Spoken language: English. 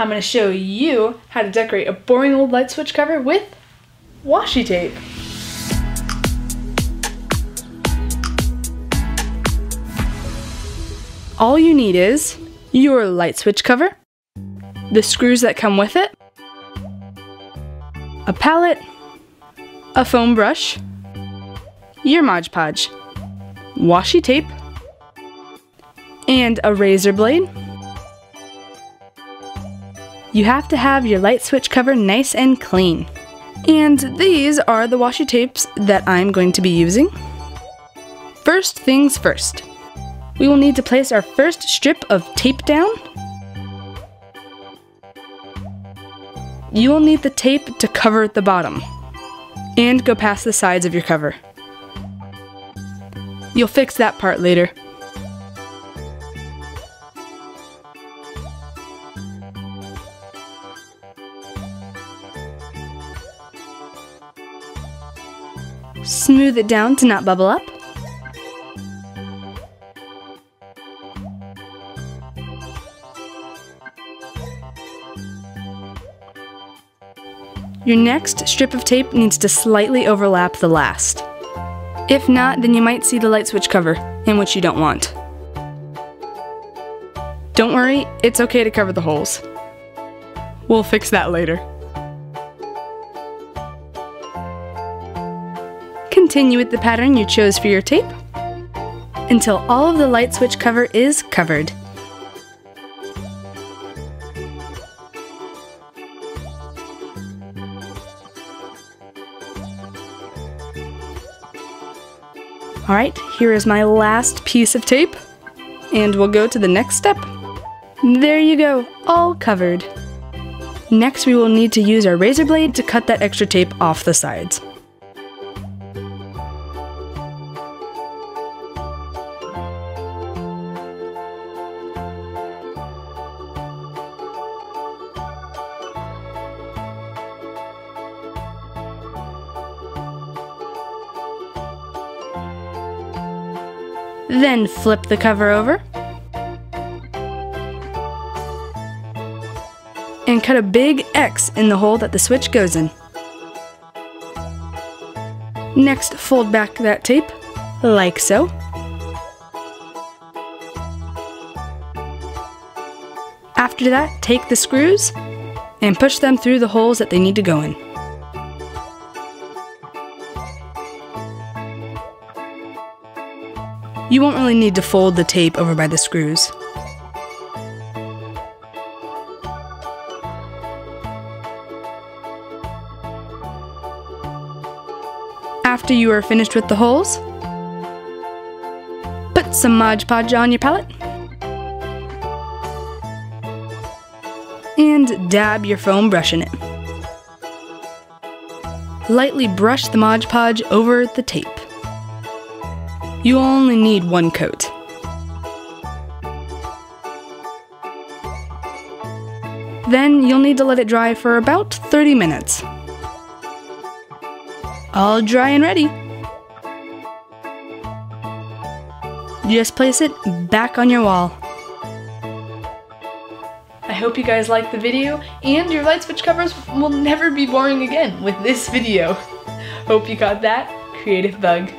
I'm going to show you how to decorate a boring old light switch cover with washi tape. All you need is your light switch cover, the screws that come with it, a palette, a foam brush, your Modge Podge, washi tape, and a razor blade. You have to have your light switch cover nice and clean. And these are the washi tapes that I'm going to be using. First things first, we will need to place our first strip of tape down. You will need the tape to cover the bottom and go past the sides of your cover. You'll fix that part later. Smooth it down to not bubble up. Your next strip of tape needs to slightly overlap the last. If not, then you might see the light switch cover, in which you don't want. Don't worry, it's okay to cover the holes. We'll fix that later. Continue with the pattern you chose for your tape until all of the light switch cover is covered. Alright, here is my last piece of tape, and we'll go to the next step. There you go, all covered. Next we will need to use our razor blade to cut that extra tape off the sides. Then flip the cover over and cut a big X in the hole that the switch goes in. Next, fold back that tape, like so. After that, take the screws and push them through the holes that they need to go in. You won't really need to fold the tape over by the screws. After you are finished with the holes, put some Modge Podge on your palette and dab your foam brush in it. Lightly brush the Modge Podge over the tape. You only need one coat. Then you'll need to let it dry for about 30 minutes. All dry and ready. Just place it back on your wall. I hope you guys liked the video, and your light switch covers will never be boring again with this video. Hope you got that creative bug.